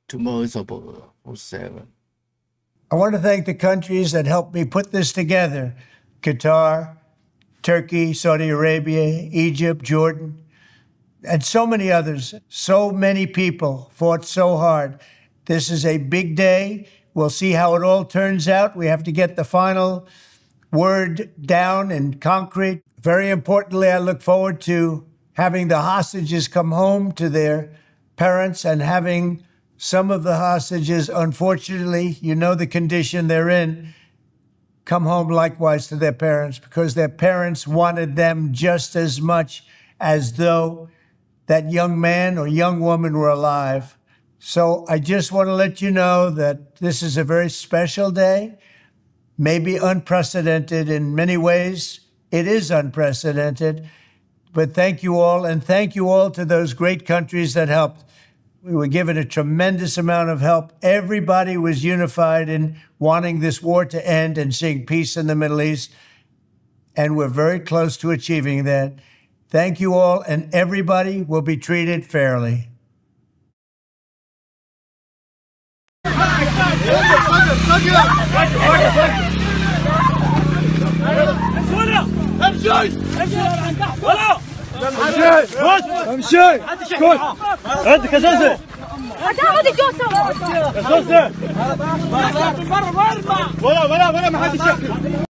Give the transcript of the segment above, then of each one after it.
Tomorrow is about 7. I want to thank the countries that helped me put this together. Qatar, Turkey, Saudi Arabia, Egypt, Jordan, and so many others. So many people fought so hard. This is a big day. We'll see how it all turns out. We have to get the final word down in concrete. Very importantly, I look forward to having the hostages come home to their parents and having some of the hostages, unfortunately, you know the condition they're in, come home likewise to their parents, because their parents wanted them just as much as though that young man or young woman were alive. So I just want to let you know that this is a very special day, maybe unprecedented in many ways. It is unprecedented. But thank you all, and thank you all to those great countries that helped. We were given a tremendous amount of help. Everybody was unified in wanting this war to end and seeing peace in the Middle East. And we're very close to achieving that. Thank you all, and everybody will be treated fairly. امشي اسكت عندك اساسي هتاخد الجثه ولا ما حد يشكل.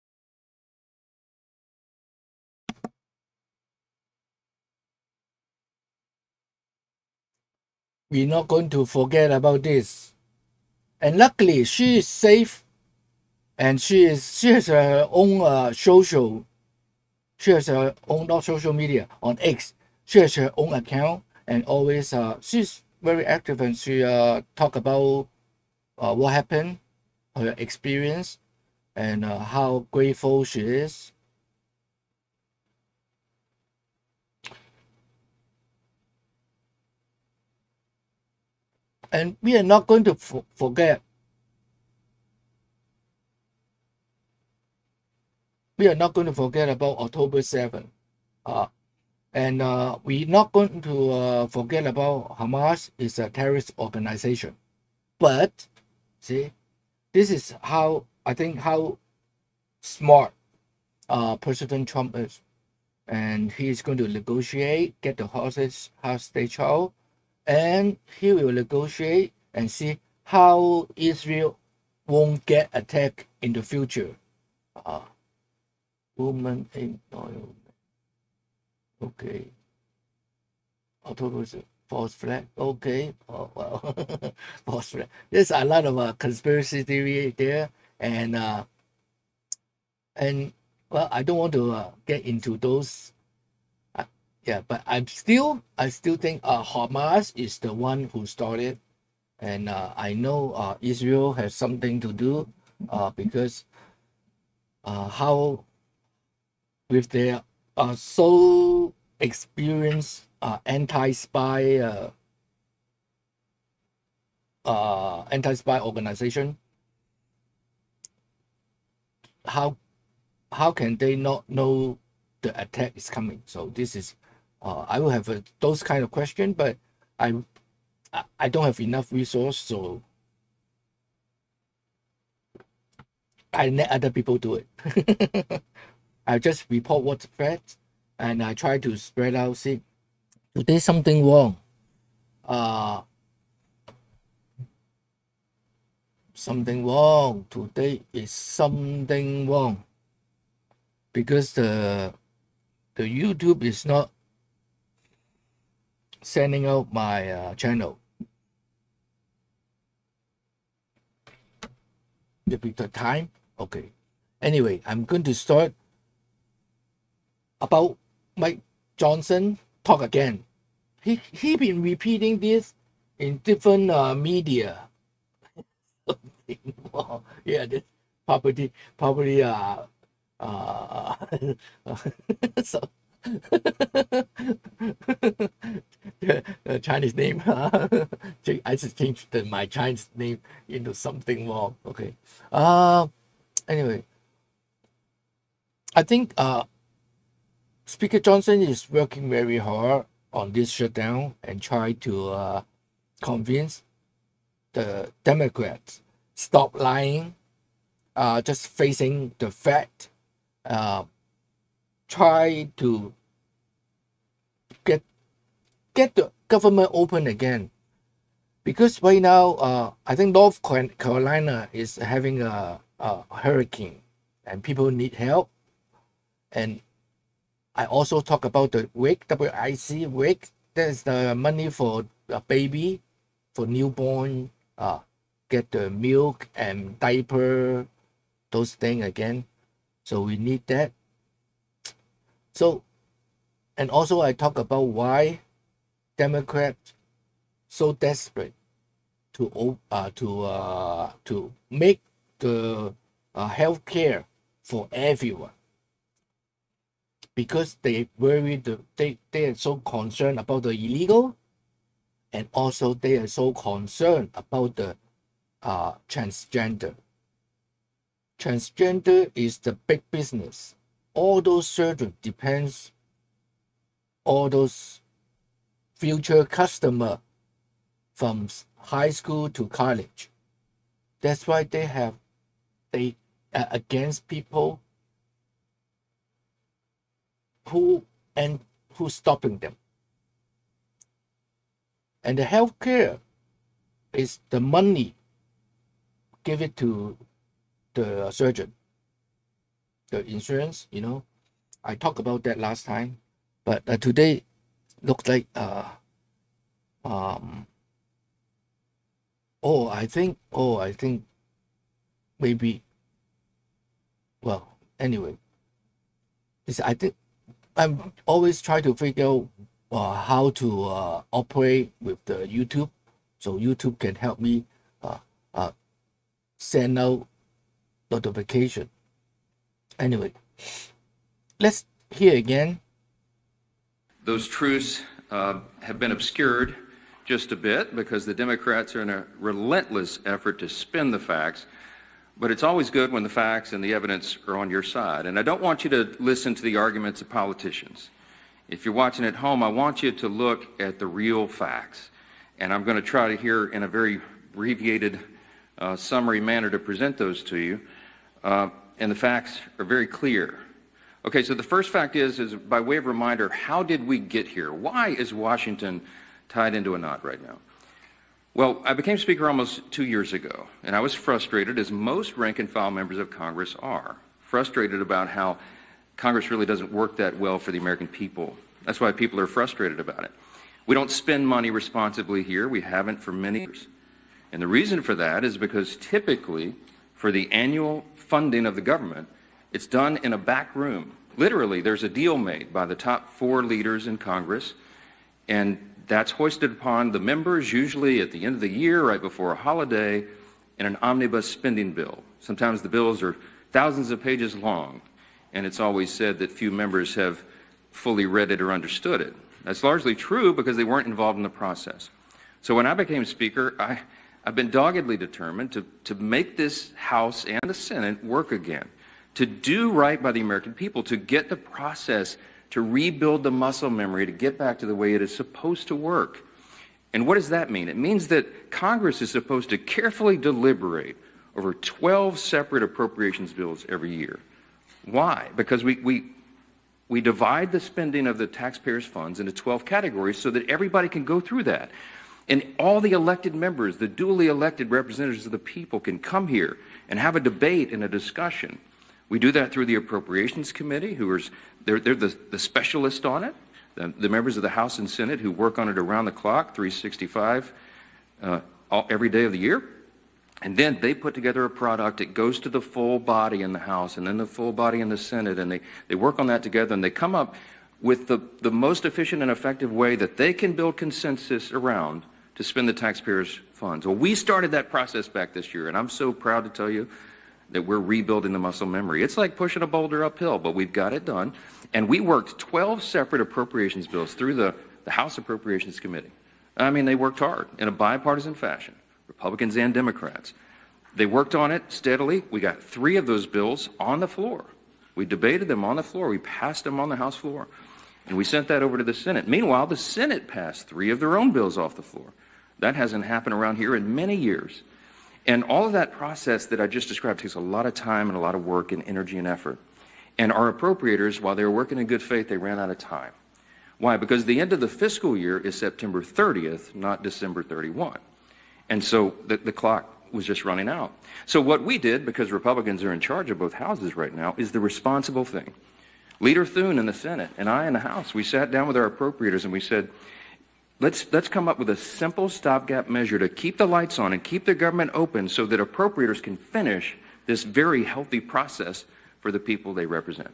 We're not going to forget about this. And luckily, she is safe, and she has her own social. She has her own, not social media, on X. She has her own account, and always she's very active, and she talk about what happened, her experience, and how grateful she is. And we are not going to forget. We are not going to forget about October 7th. And we're not going to forget about Hamas is a terrorist organization. But, see, this is how, I think, how smart President Trump is. And he's going to negotiate, get the hostage out, and he will negotiate and see how Israel won't get attacked in the future. Woman in oil. Okay. October is a false flag. Okay. Oh, well. False flag. There's a lot of conspiracy theory there, and well, I don't want to get into those. Yeah, but I still think Hamas is the one who started, and I know Israel has something to do, because how with their so experienced anti-spy organization, how can they not know the attack is coming? So this is I will have those kind of questions, but I don't have enough resource, so I let other people do it. I just report what's fact, and I try to spread out. See, today's something wrong. Something wrong. Today is something wrong, because the YouTube is not sending out my channel. The time, okay. Anyway, I'm going to start about Mike Johnson talk again. He been repeating this in different media. Yeah, this probably so the Chinese name. I just changed my Chinese name into something wrong. Okay. Anyway, I think Speaker Johnson is working very hard on this shutdown and try to convince the Democrats stop lying, just facing the fact, try to get the government open again. Because right now, I think North Carolina is having a hurricane and people need help. And I also talk about the WIC, W-I-C, WIC. There's the money for a baby, for newborn, get the milk and diaper, those things again. So we need that. So, and also I talk about why Democrats so desperate to make the health care for everyone, because they worry they are so concerned about the illegal, and also they are so concerned about the transgender. Transgender is the big business. All those surgeons depends all those future customer from high school to college. That's why they are against people who stopping them. And the healthcare is the money, give it to the surgeon. The insurance, I talked about that last time, but today looks like I think maybe, well, anyway, I think I'm always trying to figure out how to operate with the YouTube, so YouTube can help me send out notification. Anyway, let's hear again. Those truths have been obscured just a bit because the Democrats are in a relentless effort to spin the facts, but it's always good when the facts and the evidence are on your side. And I don't want you to listen to the arguments of politicians. If you're watching at home, I want you to look at the real facts. And I'm going to try to here in a very abbreviated summary manner to present those to you. And the facts are very clear. Okay, so the first fact is by way of reminder, how did we get here? Why is Washington tied into a knot right now? Well, I became Speaker almost 2 years ago, and I was frustrated, as most rank-and-file members of Congress are, frustrated about how Congress really doesn't work that well for the American people. That's why people are frustrated about it. We don't spend money responsibly here. We haven't for many years. And the reason for that is because typically, for the annual funding of the government, it's done in a back room. Literally, there's a deal made by the top 4 leaders in Congress, and that's hoisted upon the members, usually at the end of the year, right before a holiday, in an omnibus spending bill. Sometimes the bills are thousands of pages long, and it's always said that few members have fully read it or understood it. That's largely true because they weren't involved in the process. So when I became Speaker, I've been doggedly determined to make this House and the Senate work again, to do right by the American people, to get the process, to rebuild the muscle memory, to get back to the way it is supposed to work. And what does that mean? It means that Congress is supposed to carefully deliberate over 12 separate appropriations bills every year. Why? Because we divide the spending of the taxpayers' funds into 12 categories so that everybody can go through that. And all the elected members, the duly elected representatives of the people, can come here and have a debate and a discussion. We do that through the Appropriations Committee, they're the specialists on it, the members of the House and Senate who work on it around the clock, 365, every day of the year. And then they put together a product. It goes to the full body in the House and then the full body in the Senate, and they work on that together, and they come up with the most efficient and effective way that they can build consensus around to spend the taxpayers' funds. Well, we started that process back this year, and I'm so proud to tell you that we're rebuilding the muscle memory. It's like pushing a boulder uphill, but we've got it done. And we worked 12 separate appropriations bills through the House Appropriations Committee. I mean, they worked hard in a bipartisan fashion, Republicans and Democrats. They worked on it steadily. We got 3 of those bills on the floor. We debated them on the floor. We passed them on the House floor. And we sent that over to the Senate. Meanwhile, the Senate passed 3 of their own bills off the floor. That hasn't happened around here in many years. And all of that process that I just described takes a lot of time and a lot of work and energy and effort. And our appropriators, while they were working in good faith, they ran out of time. Why? Because the end of the fiscal year is September 30th, not December 31. And so the clock was just running out. So what we did, because Republicans are in charge of both houses right now, is the responsible thing. Leader Thune in the Senate and I in the House, we sat down with our appropriators and we said, let's come up with a simple stopgap measure to keep the lights on and keep the government open so that appropriators can finish this very healthy process for the people they represent.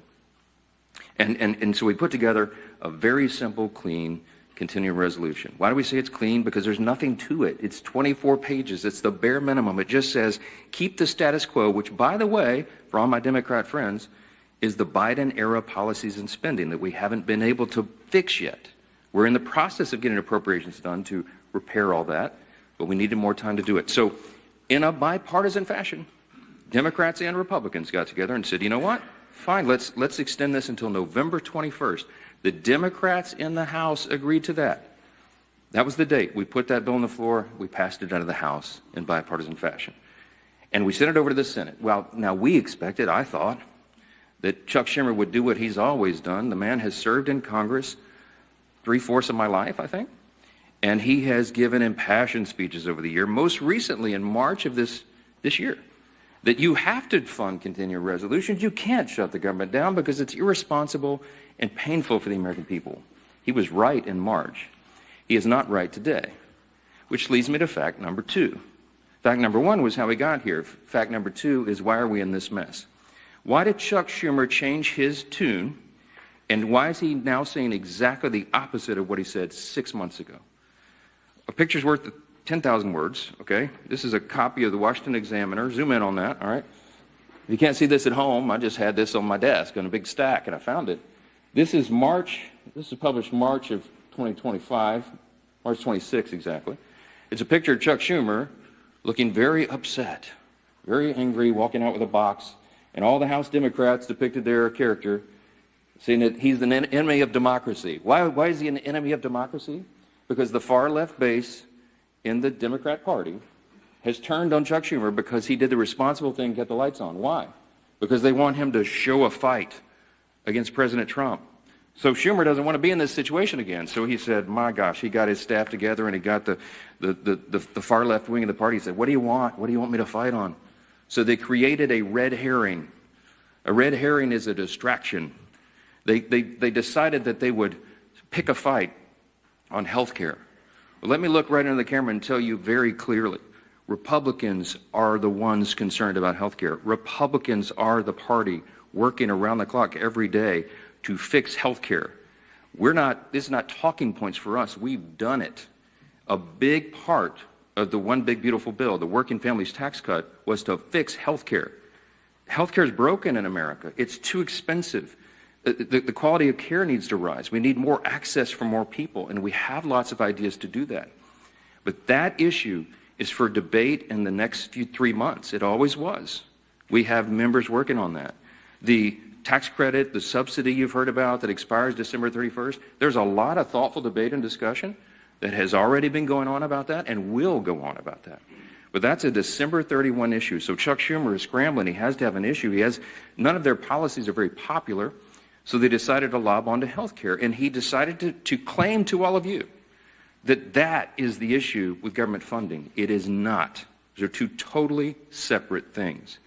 And so we put together a very simple, clean, continuing resolution. Why do we say it's clean? Because there's nothing to it. It's 24 pages. It's the bare minimum. It just says, keep the status quo, which, by the way, for all my Democrat friends, is the Biden-era policies and spending that we haven't been able to fix yet. We're in the process of getting appropriations done to repair all that, but we needed more time to do it. So in a bipartisan fashion, Democrats and Republicans got together and said, you know what? Fine, let's extend this until November 21st. The Democrats in the House agreed to that. That was the date. We put that bill on the floor. We passed it out of the House in bipartisan fashion. And we sent it over to the Senate. Well, now we expected, I thought, that Chuck Schumer would do what he's always done. The man has served in Congress 3/4 of my life, I think. And he has given impassioned speeches over the year, most recently in March of this year, that you have to fund continuing resolutions. You can't shut the government down because it's irresponsible and painful for the American people. He was right in March. He is not right today, which leads me to fact number 2. Fact number 1 was how we got here. Fact number 2 is why are we in this mess? Why did Chuck Schumer change his tune, and why is he now saying exactly the opposite of what he said 6 months ago? A picture's worth 10,000 words, okay? This is a copy of the Washington Examiner. Zoom in on that, all right? If you can't see this at home, I just had this on my desk on a big stack, and I found it. This is published March of 2025, March 26 exactly. It's a picture of Chuck Schumer looking very upset, very angry, walking out with a box, and all the House Democrats depicted their character, saying that he's an enemy of democracy. Why is he an enemy of democracy? Because the far left base in the Democrat Party has turned on Chuck Schumer because he did the responsible thing, get the lights on. Why? Because they want him to show a fight against President Trump. So Schumer doesn't want to be in this situation again. So he said, my gosh, he got his staff together and he got the far left wing of the party. He said, what do you want? What do you want me to fight on? So they created a red herring. A red herring is a distraction. They decided that they would pick a fight on health care. Well, let me look right into the camera and tell you very clearly, Republicans are the ones concerned about health care. Republicans are the party working around the clock every day to fix health care. This is not talking points for us. We've done it. A big part of the One Big Beautiful Bill, the Working Families Tax Cut, was to fix health care. Health care is broken in America. It's too expensive. The quality of care needs to rise. We need more access for more people, and we have lots of ideas to do that. But that issue is for debate in the next 3 months. It always was. We have members working on that. The tax credit, the subsidy you've heard about that expires December 31st, there's a lot of thoughtful debate and discussion that has already been going on about that and will go on about that. But that's a December 31 issue. So Chuck Schumer is scrambling. He has to have an issue. None of their policies are very popular. So they decided to lob onto health care, and he decided to claim to all of you that that is the issue with government funding. It is not. Those are two totally separate things.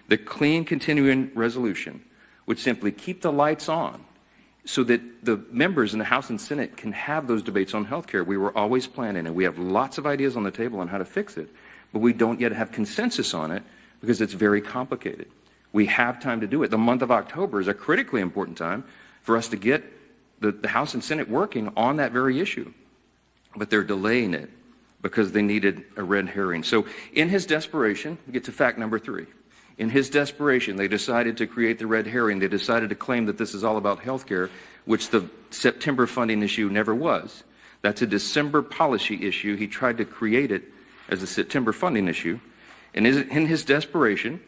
The clean continuing resolution would simply keep the lights on so that the members in the House and Senate can have those debates on health care. We were always planning, and we have lots of ideas on the table on how to fix it, but we don't yet have consensus on it because it's very complicated. We have time to do it. The month of October is a critically important time for us to get the House and Senate working on that very issue. But they're delaying it because they needed a red herring. So in his desperation, we get to fact number 3. In his desperation, they decided to create the red herring. They decided to claim that this is all about health care, which the September funding issue never was. That's a December policy issue. He tried to create it as a September funding issue. And in his desperation,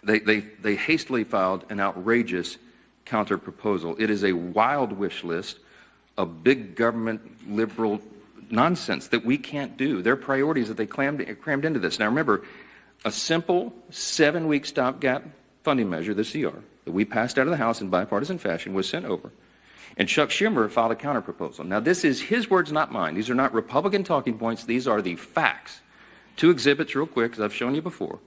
they hastily filed an outrageous counter proposal. It is a wild wish list of big government liberal nonsense that we can't do. Their priorities that they crammed into this. Now remember, a simple 7-week stopgap funding measure, the CR, that we passed out of the House in bipartisan fashion was sent over. And Chuck Schumer filed a counterproposal. Now this is his words, not mine. These are not Republican talking points. These are the facts. 2 exhibits real quick, as I've shown you before.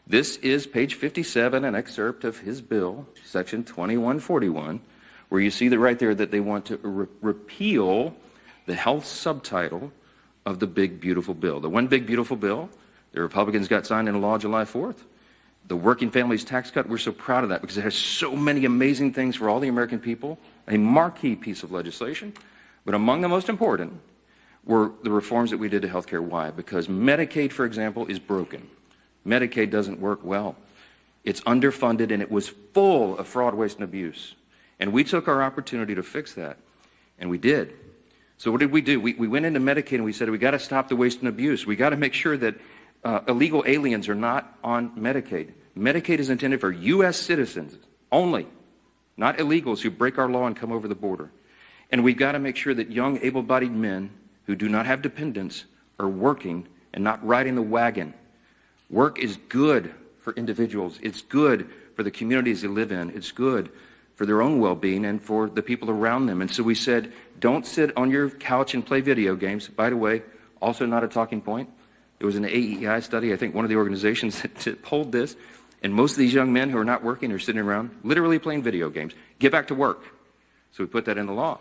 This is page 57, an excerpt of his bill, section 2141, where you see that right there that they want to repeal the health subtitle of the big, beautiful bill. The one big, beautiful bill, the Republicans got signed into law July 4th. The working families tax cut, we're so proud of that because it has so many amazing things for all the American people, a marquee piece of legislation. But among the most important were the reforms that we did to health care. Why? Because Medicaid, for example, is broken. Medicaid doesn't work well. It's underfunded and it was full of fraud, waste, and abuse. And we took our opportunity to fix that, and we did. So what did we do? We went into Medicaid and we said, we got to stop the waste and abuse. We got to make sure that illegal aliens are not on Medicaid. Medicaid is intended for U.S. citizens only, not illegals who break our law and come over the border. And we've got to make sure that young, able-bodied men who do not have dependents are working and not riding the wagon. Work is good for individuals. It's good for the communities they live in. It's good for their own well-being and for the people around them. And so we said, don't sit on your couch and play video games. By the way, also not a talking point. There was an AEI study, I think one of the organizations that polled this, and most of these young men who are not working are sitting around literally playing video games. Get back to work. So we put that in the law.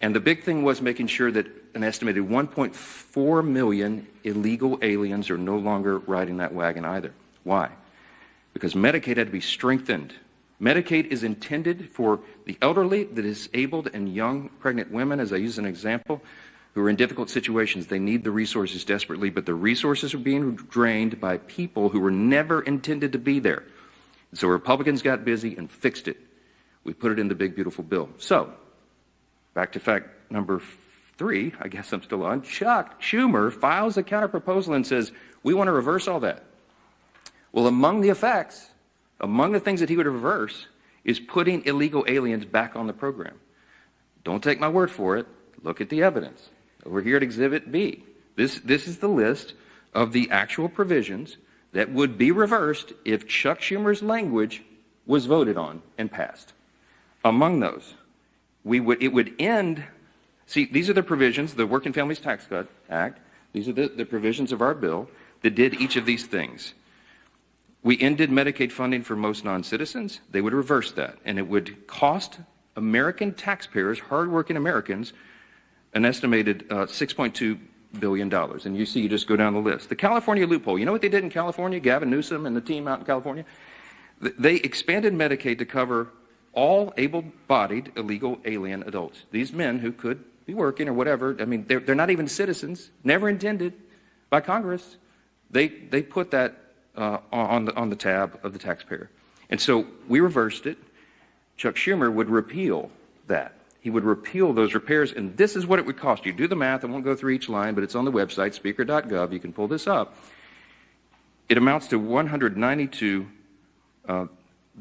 And the big thing was making sure that an estimated 1.4 million illegal aliens are no longer riding that wagon either. Why? Because Medicaid had to be strengthened. Medicaid is intended for the elderly, the disabled, and young pregnant women, as I use an example, who are in difficult situations. They need the resources desperately, but the resources are being drained by people who were never intended to be there. And so Republicans got busy and fixed it. We put it in the big, beautiful bill. So, back to fact number 3, I guess I'm still on. Chuck Schumer files a counterproposal and says, we want to reverse all that. Well, among the effects, among the things that he would reverse is putting illegal aliens back on the program. Don't take my word for it. Look at the evidence. Over here at Exhibit B. This is the list of the actual provisions that would be reversed if Chuck Schumer's language was voted on and passed. Among those, it would end, see, these are the provisions, the Working Families Tax Cut Act, these are the provisions of our bill that did each of these things. We ended Medicaid funding for most non-citizens. They would reverse that, and it would cost American taxpayers, hardworking Americans, an estimated $6.2 billion. And you see, you just go down the list. The California loophole, you know what they did in California, Gavin Newsom and the team out in California? They expanded Medicaid to cover all able-bodied illegal alien adults. These men who could be working or whatever, I mean, they're not even citizens, never intended by Congress. They put that on the tab of the taxpayer. And so we reversed it. Chuck Schumer would repeal that. He would repeal those repairs, and this is what it would cost you. Do the math. I won't go through each line, but it's on the website, speaker.gov. You can pull this up. It amounts to $192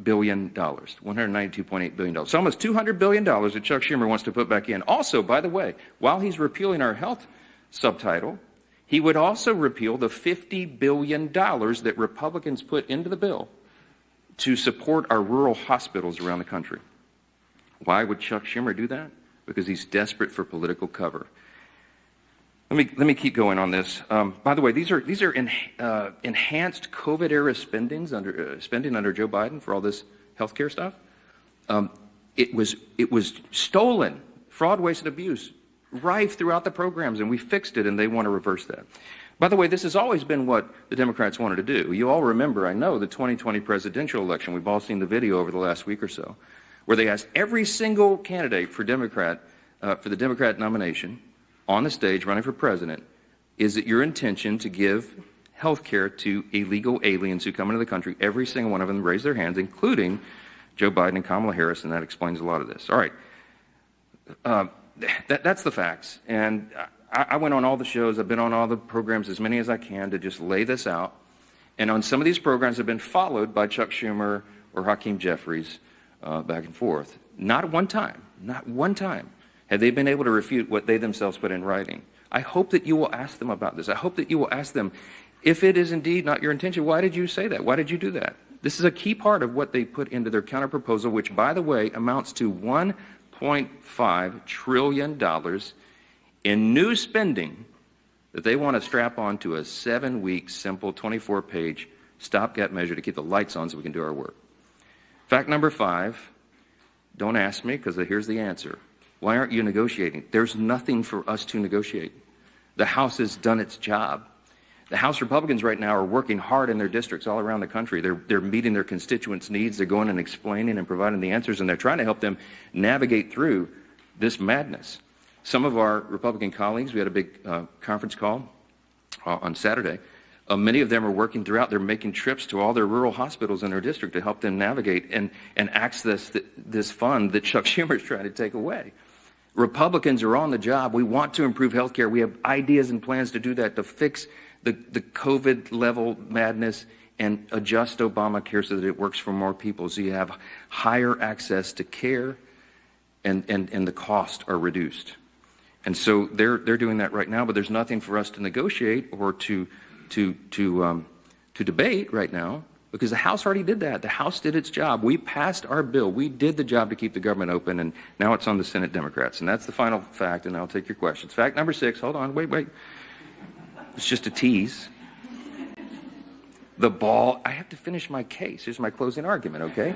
billion, $192.8 billion. So almost $200 billion that Chuck Schumer wants to put back in. Also, by the way, while he's repealing our health subtitle, he would also repeal the $50 billion that Republicans put into the bill to support our rural hospitals around the country. Why would Chuck Schumer do that? Because he's desperate for political cover. Let me keep going on this. By the way, these are enhanced COVID-era spending under Joe Biden for all this healthcare stuff. It was stolen, fraud, waste, and abuse, rife throughout the programs, and we fixed it, and they want to reverse that. By the way, this has always been what the Democrats wanted to do. You all remember, I know, the 2020 presidential election. We've all seen the video over the last week or so, where they asked every single candidate for the Democrat nomination on the stage running for president, is it your intention to give health care to illegal aliens who come into the country? Every single one of them raised their hands, including Joe Biden and Kamala Harris, and that explains a lot of this. All right. That's the facts. And I went on all the shows. I've been on all the programs, as many as I can, to just lay this out. And on some of these programs have been followed by Chuck Schumer or Hakeem Jeffries back and forth. Not one time have they been able to refute what they themselves put in writing. I hope that you will ask them about this. I hope that you will ask them, if it is indeed not your intention, why did you say that? Why did you do that? This is a key part of what they put into their counterproposal, which, by the way, amounts to $1.5 trillion in new spending that they want to strap onto a 7-week, simple, 24-page stopgap measure to keep the lights on so we can do our work. Fact number 5, don't ask me, because here's the answer. Why aren't you negotiating? There's nothing for us to negotiate. The House has done its job. The House Republicans right now are working hard in their districts all around the country. They're meeting their constituents' needs. They're going and explaining and providing the answers, and they're trying to help them navigate through this madness. Some of our Republican colleagues, we had a big conference call on Saturday. Many of them are working throughout. They're making trips to all their rural hospitals in their district to help them navigate and access this fund that Chuck Schumer is trying to take away. Republicans are on the job. We want to improve health care. We have ideas and plans to do that, to fix the COVID level madness and adjust Obamacare so that it works for more people, so you have higher access to care and the costs are reduced. And so they're doing that right now, but there's nothing for us to negotiate or to debate right now, because the House already did that. The House did its job. We passed our bill. We did the job to keep the government open, and now it's on the Senate Democrats. And that's the final fact, and I'll take your questions. Fact number 6, hold on, wait. It's just a tease. The ball, I have to finish my case. Here's my closing argument, okay?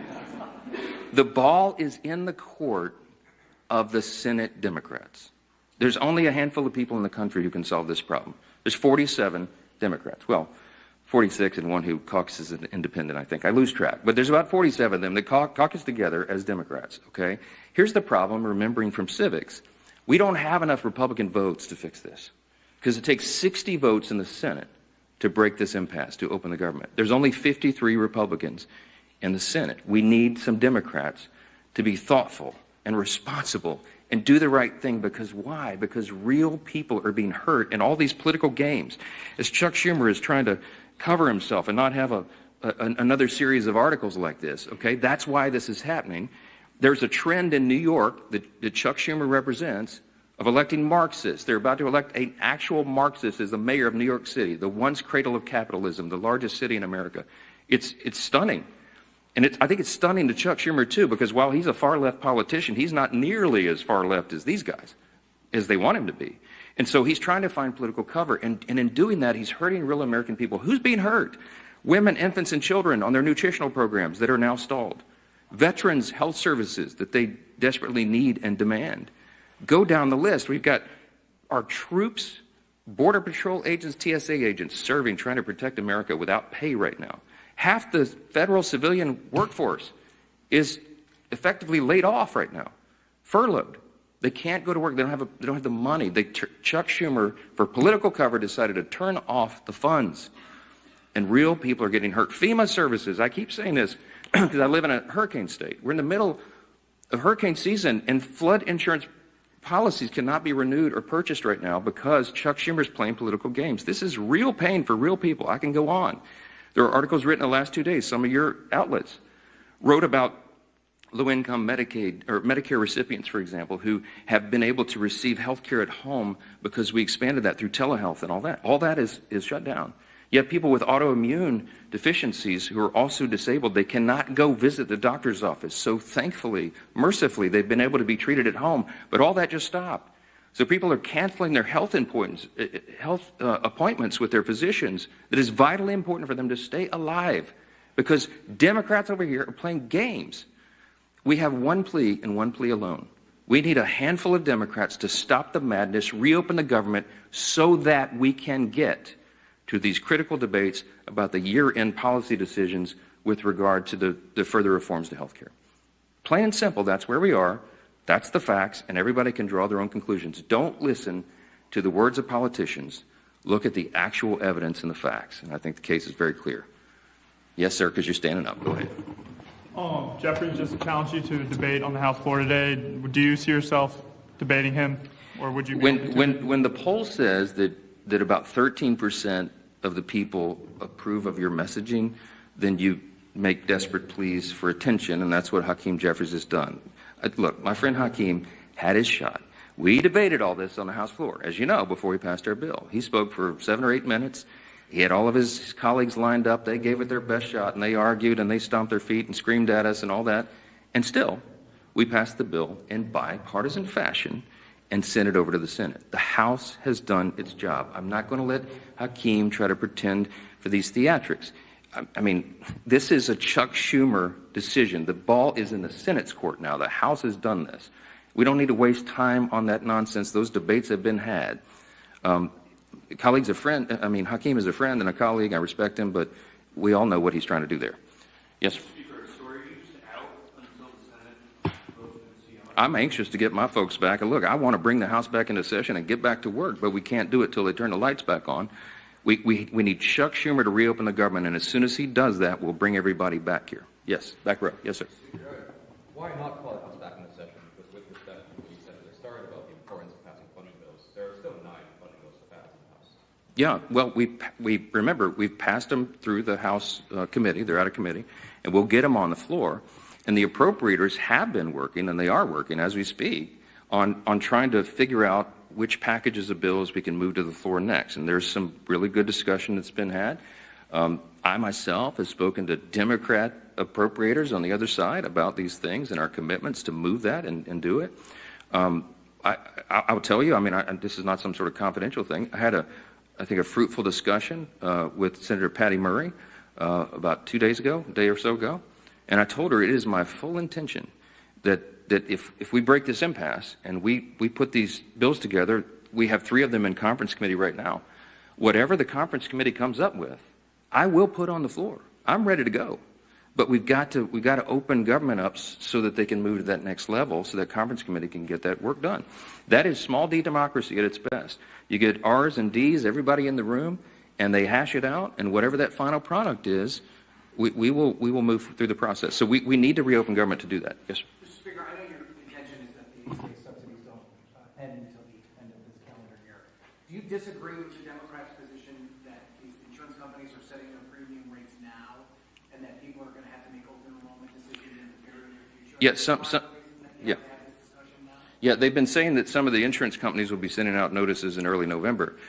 The ball is in the court of the Senate Democrats. There's only a handful of people in the country who can solve this problem. There's 47 Democrats. Well, 46 and one who caucuses as an independent, I think. I lose track. But there's about 47 of them that caucus together as Democrats, okay? Here's the problem, remembering from civics. We don't have enough Republican votes to fix this, because it takes 60 votes in the Senate to break this impasse, to open the government. There's only 53 Republicans in the Senate. We need some Democrats to be thoughtful and responsible and do the right thing. Because why? Because real people are being hurt in all these political games. As Chuck Schumer is trying to cover himself and not have another series of articles like this, okay? That's why this is happening. There's a trend in New York that Chuck Schumer represents of electing Marxists. They're about to elect an actual Marxist as the mayor of New York City, the once cradle of capitalism, the largest city in America. It's stunning. And I think it's stunning to Chuck Schumer, too, because while he's a far-left politician, he's not nearly as far-left as these guys, as they want him to be. And so he's trying to find political cover. And in doing that, he's hurting real American people. Who's being hurt? Women, infants, and children on their nutritional programs that are now stalled. Veterans' health services that they desperately need and demand. Go down the list. We've got our troops, Border Patrol agents, TSA agents serving, trying to protect America without pay right now. Half the federal civilian workforce is effectively laid off right now, furloughed. They can't go to work. They don't have the money. Chuck Schumer, for political cover, decided to turn off the funds, and real people are getting hurt. FEMA services. I keep saying this because I live in a hurricane state. We're in the middle of hurricane season, and flood insurance policies cannot be renewed or purchased right now because Chuck Schumer's playing political games. This is real pain for real people. I can go on. There are articles written in the last 2 days. Some of your outlets wrote about low-income Medicaid or Medicare recipients, for example, who have been able to receive health care at home because we expanded that through telehealth and all that. All that is shut down. Yet people with autoimmune deficiencies who are also disabled, they cannot go visit the doctor's office. So thankfully, mercifully, they've been able to be treated at home. But all that just stopped. So people are canceling their health appointments with their physicians that is vitally important for them to stay alive, because Democrats over here are playing games. We have one plea and one plea alone. We need a handful of Democrats to stop the madness, reopen the government, so that we can get to these critical debates about the year-end policy decisions with regard to the further reforms to health care. Plain and simple, that's where we are. That's the facts, and everybody can draw their own conclusions. Don't listen to the words of politicians. Look at the actual evidence and the facts, and I think the case is very clear. Yes, sir, because you're standing up. Go ahead. Jeffrey just challenged you to debate on the House floor today. Do you see yourself debating him, or would you be when the poll says that about 13% of the people approve of your messaging, then you make desperate pleas for attention, and that's what Hakeem Jeffries has done. Look, my friend Hakeem had his shot. We debated all this on the House floor, as you know, before we passed our bill. He spoke for 7 or 8 minutes. He had all of his colleagues lined up. They gave it their best shot, and they argued, and they stomped their feet and screamed at us and all that. And still, we passed the bill in bipartisan fashion and sent it over to the Senate. The House has done its job. I'm not going to let Hakeem try to pretend for these theatrics. I mean, this is a Chuck Schumer decision. The ball is in the Senate's court now. The House has done this. We don't need to waste time on that nonsense. Those debates have been had. Colleague's a friend. I mean, Hakeem is a friend and a colleague. I respect him, but we all know what he's trying to do there. Yes, sir. I'm anxious to get my folks back. And look, I want to bring the House back into session and get back to work, but we can't do it till they turn the lights back on. We need Chuck Schumer to reopen the government, and as soon as he does that, we'll bring everybody back here. Yes, back row. Yes, sir. Why not call the House back into session? Because with respect to what you said at the start about the importance of passing funding bills, there are still 9 funding bills to pass in the House. Yeah, well, we remember, we've passed them through the House committee. They're out of committee, and we'll get them on the floor. And the appropriators have been working, and they are working as we speak, on trying to figure out which packages of bills we can move to the floor next. And there's some really good discussion that's been had. I myself have spoken to Democrat appropriators on the other side about these things and our commitments to move that and do it. I'll tell you, I mean, this is not some sort of confidential thing. I had I think a fruitful discussion with Senator Patty Murray about 2 days ago, a day or so ago. And I told her it is my full intention that if we break this impasse and we put these bills together, we have 3 of them in conference committee right now. Whatever the conference committee comes up with, I will put on the floor. I'm ready to go. But we've got to open government up so that they can move to that next level so that conference committee can get that work done. That is small d democracy at its best. You get R's and D's, everybody in the room, and they hash it out, and whatever that final product is, we will move through the process. So we need to reopen government to do that. Yes, sir. Mr. Speaker, I know your intention is that the state subsidies don't end until the end of this calendar year. Do you disagree with the Democrats' position that these insurance companies are setting their premium rates now and that people are going to have to make open enrollment decisions in the very near future? Yeah, yeah, they've been saying that some of the insurance companies will be sending out notices in early November.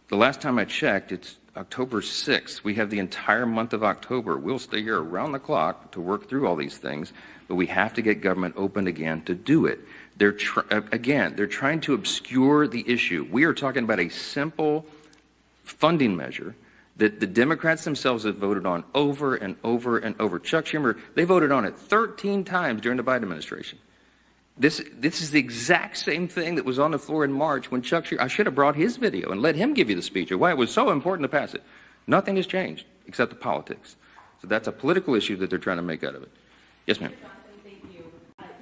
The last time I checked, it's October 6th. We have the entire month of October. We'll stay here around the clock to work through all these things, but we have to get government open again to do it. They're trying to obscure the issue. We are talking about a simple funding measure that the Democrats themselves have voted on over and over and over. Chuck Schumer, they voted on it 13 times during the Biden administration. This is the exact same thing that was on the floor in March when Chuck Schumer, I should have brought his video and let him give you the speech of why it was so important to pass it. Nothing has changed except the politics. So that's a political issue that they're trying to make out of it. Yes, ma'am. Thank you.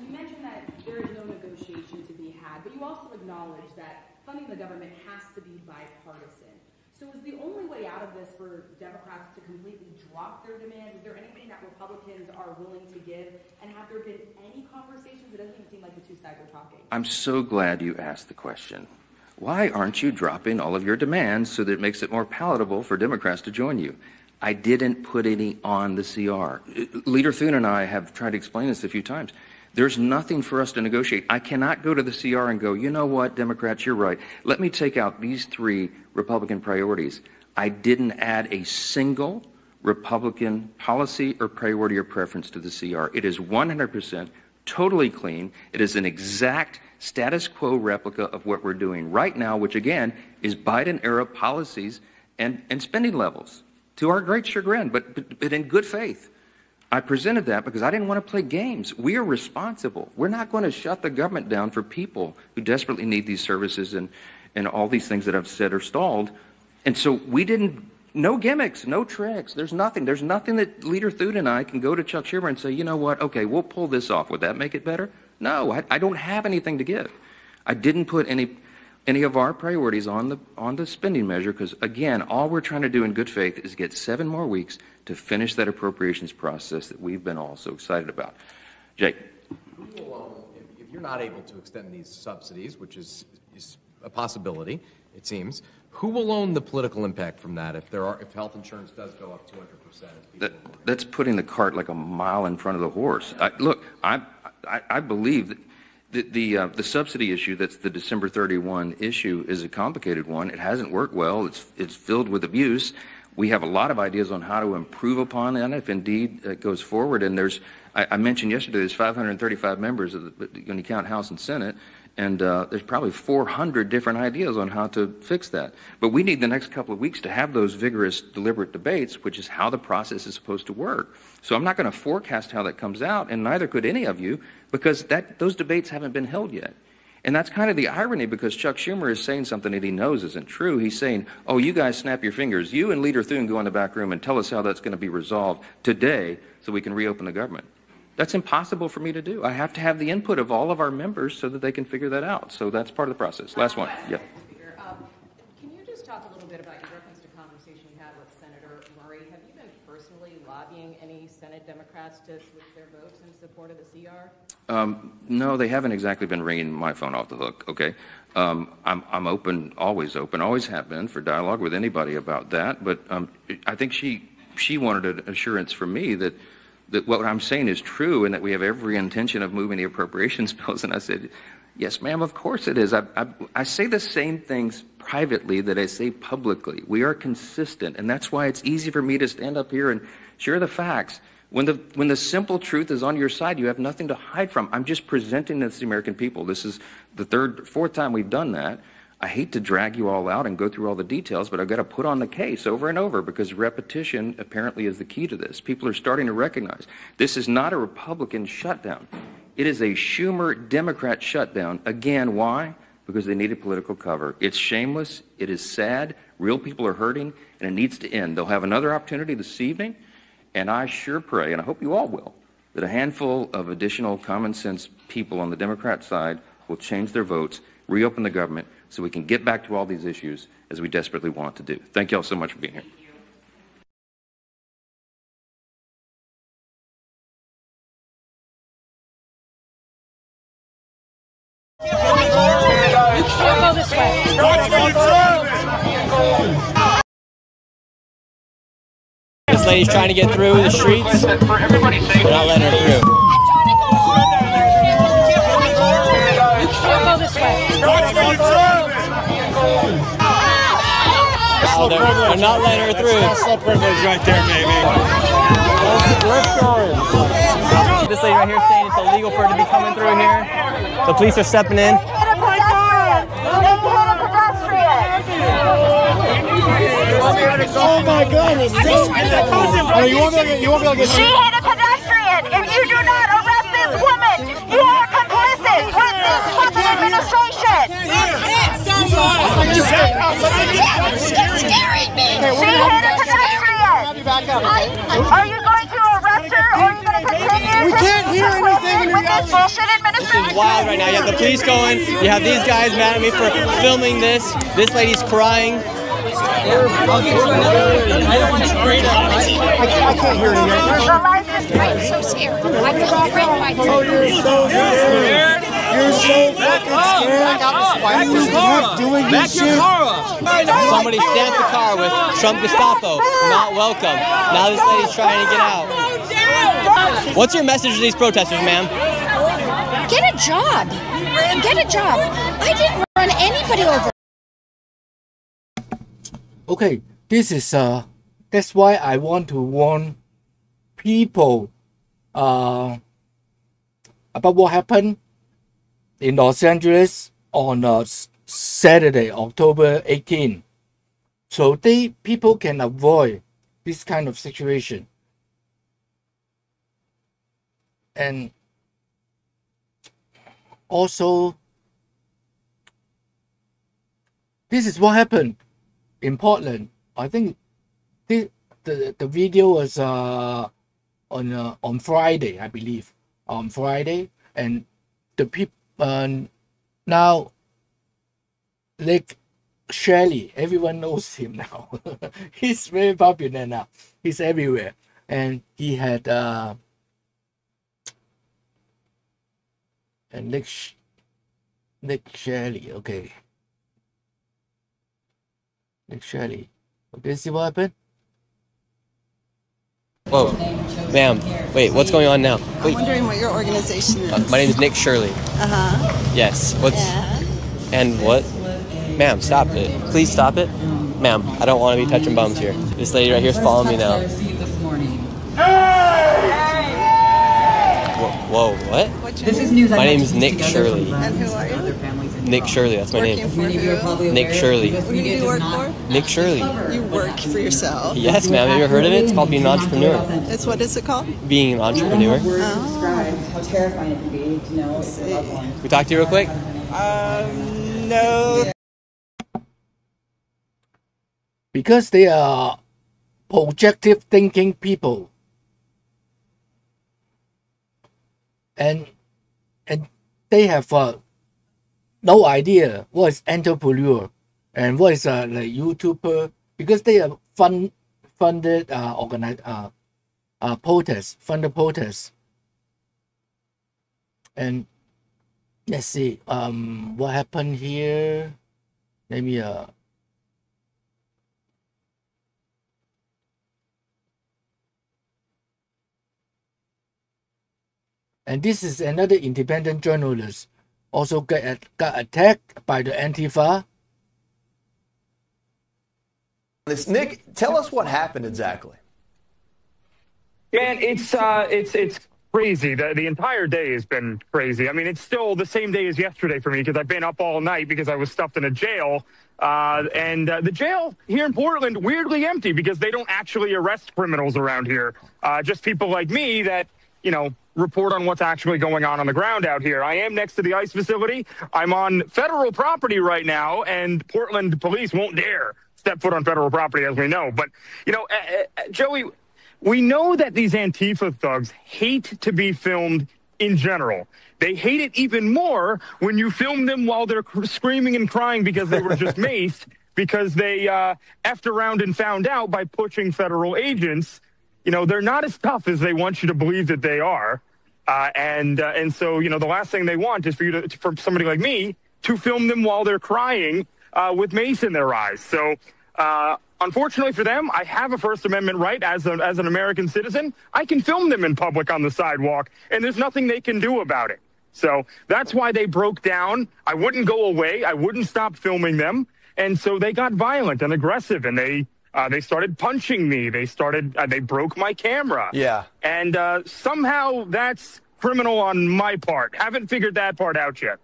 You mentioned that there is no negotiation to be had, but you also acknowledge that funding the government has to be bipartisan. So is the only way out of this for Democrats to completely drop their demands? Is there anything that Republicans are willing to give? And have there been any conversations? It doesn't even seem like the two sides are talking. I'm so glad you asked the question. Why aren't you dropping all of your demands so that it makes it more palatable for Democrats to join you? I didn't put any on the CR. Leader Thune and I have tried to explain this a few times. There's nothing for us to negotiate. I cannot go to the CR and go, you know what, Democrats, you're right. Let me take out these 3 Republican priorities. I didn't add a single Republican policy or priority or preference to the CR. It is 100% totally clean. It is an exact status quo replica of what we're doing right now, which again is Biden-era policies and spending levels, to our great chagrin, but in good faith. I presented that because I didn't want to play games. We are responsible. We're not going to shut the government down for people who desperately need these services and all these things that I've said are stalled. And so we didn't, no gimmicks, no tricks. There's nothing that Leader Thune and I can go to Chuck Schumer and say, you know what, okay, we'll pull this off. Would that make it better? No, I don't have anything to give. I didn't put any of our priorities on the spending measure because, again, all we're trying to do in good faith is get 7 more weeks to finish that appropriations process that we've been all so excited about. Jake. If you're not able to extend these subsidies, which is a possibility, it seems, who will own the political impact from that if health insurance does go up 200%? That's putting the cart like a mile in front of the horse. Look, I believe The subsidy issue, that's the December 31 issue, is a complicated one. It hasn't worked well. It's filled with abuse. We have a lot of ideas on how to improve upon it if indeed it goes forward. And I mentioned yesterday, there's 535 members of when you count House and Senate, and there's probably 400 different ideas on how to fix that. But we need the next couple of weeks to have those vigorous, deliberate debates, which is how the process is supposed to work. So I'm not going to forecast how that comes out, and neither could any of you, because those debates haven't been held yet. And that's kind of the irony, because Chuck Schumer is saying something that he knows isn't true. He's saying, oh, you guys snap your fingers. You and Leader Thune go in the back room and tell us how that's going to be resolved today so we can reopen the government. That's impossible for me to do. I have to have the input of all of our members so that they can figure that out. So that's part of the process. Last one. Yeah. Speaker, can you just talk a little bit about your reference to conversation you had with Senator Murray? Have you been personally lobbying any Senate Democrats to switch their votes in support of the CR? No, they haven't exactly been ringing my phone off the hook. Okay. I'm open, always have been for dialogue with anybody about that. But I think she wanted an assurance from me that what I'm saying is true and that we have every intention of moving the appropriations bills. And I said, yes, ma'am, of course it is. I say the same things privately that I say publicly. We are consistent, and that's why it's easy for me to stand up here and share the facts. When the simple truth is on your side, you have nothing to hide from. I'm just presenting this to the American people. This is the fourth time we've done that. I hate to drag you all out and go through all the details, but I've got to put on the case over and over because repetition apparently is the key to this. People are starting to recognize this is not a Republican shutdown. It is a Schumer Democrat shutdown. Again, why? Because they needed political cover. It's shameless. It is sad. Real people are hurting, and it needs to end. They'll have another opportunity this evening, and I sure pray, and I hope you all will, that a handful of additional common sense people on the Democrat side will change their votes, reopen the government, so we can get back to all these issues as we desperately want to do. Thank you all so much for being here. Go this way. This lady's trying to get through the streets. They're not letting her through. Go this way. Oh, they're not letting her through. That's privilege right there, baby. This lady right here saying it's illegal for her to be coming through here. The police are stepping in. Oh my God! You won't be able to get. She hit a pedestrian. If you do not arrest this woman, you are complicit with this fucking administration. She's scaring me. She hit a pedestrian. Are you going to arrest her, or are you going to continue? We can't hear anything with this bullshit administration? This is wild right now. You have the police going. You have these guys mad at me for filming this. This lady's crying. I can't hear you. I'm so scared. I feel threatened by this. Oh, you're so scared. You're so fucking scared. Why are you not doing this shit? Somebody stamped the car with Trump Gestapo, not welcome. Now this lady's trying to get out. What's your message to these protesters, ma'am? Get a job. Get a job. I didn't run anybody over. Okay, this is that's why I want to warn people about what happened in Los Angeles on Saturday, October 18. So people can avoid this kind of situation. And also, this is what happened in Portland. I think the video was on Friday, I believe, on Friday, and the people now, like Shelley, everyone knows him now. He's very popular now. He's everywhere, and he had and Nick Shelley, okay. Nick Shelley. Okay, see what happened? Whoa. Ma'am, wait, what's going on now? Wait. I'm wondering what your organization is. My name is Nick Shirley. Uh-huh. Yes. What's... Yeah. And what? Ma'am, stop it. Please stop it. Ma'am, I don't want to be touching bums here. This lady right here is following me now. Whoa, what? This is news. My name is Nick Shirley. And who are you? Nick Shirley, that's my name. Working for who? Nick Shirley. Who do you work for? Nick Shirley. You work for yourself? Yes, ma'am. Have you ever heard of it? It's called being an entrepreneur. It's what is it called? Being an entrepreneur. Oh. How terrifying it can be to know your loved one. Can we talk to you real quick? No. Because they are projective thinking people. And they have no idea what is entrepreneur and what is like YouTuber, because they are funded protests. And let's see what happened here. Maybe and this is another independent journalist also got attacked by the Antifa. Nick, tell us what happened exactly. Man, it's crazy. The entire day has been crazy. I mean, it's still the same day as yesterday for me because I've been up all night because I was stuffed in a jail. And the jail here in Portland, weirdly empty because they don't actually arrest criminals around here. Just people like me that, you know, report on what's actually going on the ground out here. I am next to the ICE facility. I'm on federal property right now, and Portland police won't dare step foot on federal property, as we know. But, you know, Joey, we know that these Antifa thugs hate to be filmed in general. They hate it even more when you film them while they're screaming and crying because they were just maced, because they effed around and found out by pushing federal agents. You know, they're not as tough as they want you to believe that they are. And so, you know, the last thing they want is for somebody like me to film them while they're crying with mace in their eyes. So, unfortunately for them, I have a First Amendment right as an American citizen. I can film them in public on the sidewalk, and there's nothing they can do about it. So that's why they broke down. I wouldn't go away. I wouldn't stop filming them. And so they got violent and aggressive, and they started punching me. They broke my camera. Yeah. And somehow that's criminal on my part. Haven't figured that part out yet.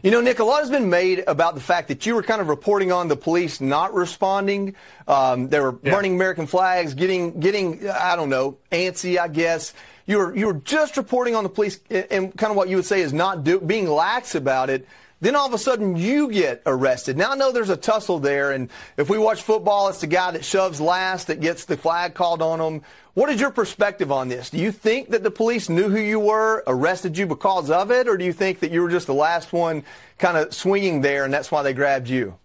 You know, Nick, a lot has been made about the fact that you were kind of reporting on the police not responding. They were burning American flags, getting I don't know, antsy, I guess. You were just reporting on the police and kind of what you would say is not being lax about it. Then all of a sudden you get arrested. Now I know there's a tussle there, and if we watch football, it's the guy that shoves last that gets the flag called on him. What is your perspective on this? Do you think that the police knew who you were, arrested you because of it, or do you think that you were just the last one kind of swinging there and that's why they grabbed you?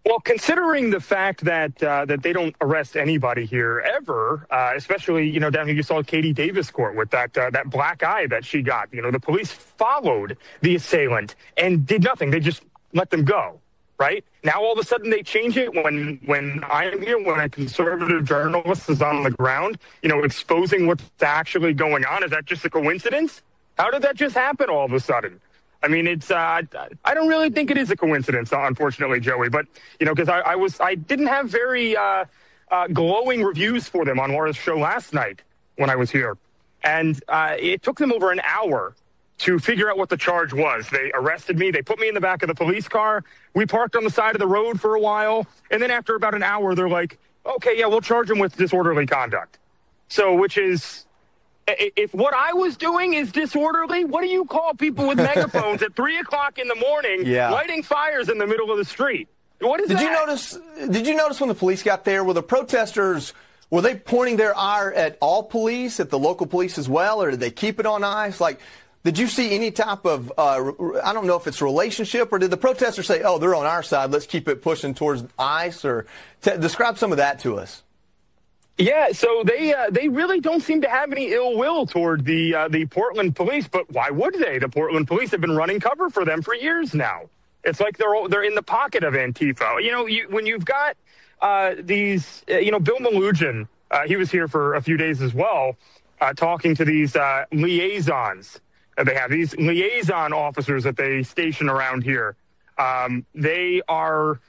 Well, considering the fact that that they don't arrest anybody here ever, especially, you know, down here you saw Katie Davis court with that black eye that she got. You know, the police followed the assailant and did nothing. They just let them go, right? Now all of a sudden they change it when I'm here, when a conservative journalist is on the ground, you know, exposing what's actually going on. Is that just a coincidence? How did that just happen all of a sudden? I mean, it's I don't really think it is a coincidence, unfortunately, Joey. But, you know, because I didn't have very glowing reviews for them on Laura's show last night when I was here. And it took them over an hour to figure out what the charge was. They arrested me. They put me in the back of the police car. We parked on the side of the road for a while. And then after about an hour, they're like, okay, yeah, we'll charge him with disorderly conduct. So, which is... If what I was doing is disorderly, what do you call people with megaphones at 3 o'clock in the morning lighting fires in the middle of the street? What is that? Did you notice when the police got there, were the protesters, were they pointing their ire at all police, at the local police as well, or did they keep it on ICE? Like, did you see any type of, I don't know if it's relationship, or did the protesters say, oh, they're on our side, let's keep it pushing towards ICE, or describe some of that to us? Yeah, so they really don't seem to have any ill will toward the Portland police, but why would they? The Portland police have been running cover for them for years now. It's like they're in the pocket of Antifa. You know, when you've got these, you know, Bill Malugin he was here for a few days as well, talking to these liaisons that they have, these liaison officers that they station around here. They are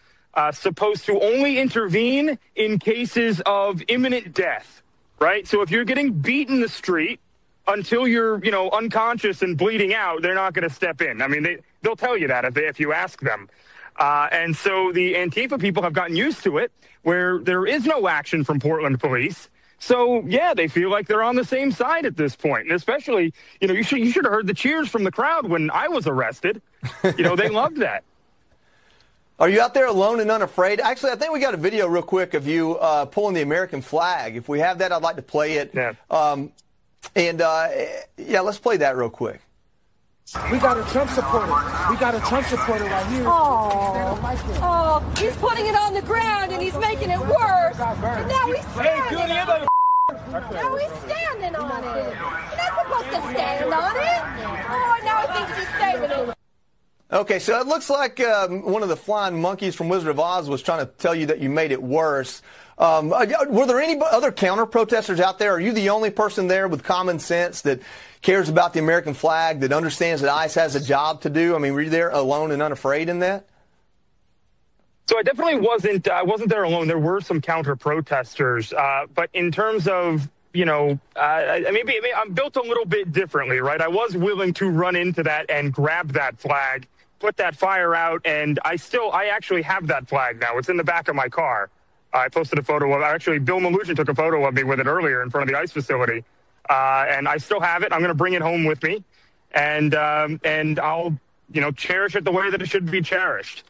supposed to only intervene in cases of imminent death, right? So if you're getting beat in the street until you're, unconscious and bleeding out, they're not going to step in. I mean, they'll tell you that if you ask them. And so the Antifa people have gotten used to it, where there is no action from Portland police. So, yeah, they feel like they're on the same side at this point. And especially, you should have heard the cheers from the crowd when I was arrested. They loved that. Are you out there alone and unafraid? Actually, I think we got a video real quick of you pulling the American flag. If we have that, I'd like to play it. Yeah. Let's play that real quick. We got a Trump supporter. We got a Trump supporter right here. Oh, he's putting it on the ground and he's making it worse. And now he's standing on it. Now he's standing on it. You're not supposed to stand on it. Oh, now he thinks he's saving it. Okay, so it looks like one of the flying monkeys from Wizard of Oz was trying to tell you that you made it worse. Were there any other counter-protesters out there? Are you the only person there with common sense that cares about the American flag, that understands that ICE has a job to do? I mean, were you there alone and unafraid in that? So I definitely wasn't there alone. There were some counter-protesters. But in terms of, maybe I'm built a little bit differently, right? I was willing to run into that and grab that flag, put that fire out, and I actually have that flag now. It's in the back of my car. I posted a photo of it. Actually, Bill Malugin took a photo of me with it earlier in front of the ICE facility. And I still have it. I'm going to bring it home with me. And I'll, cherish it the way that it should be cherished.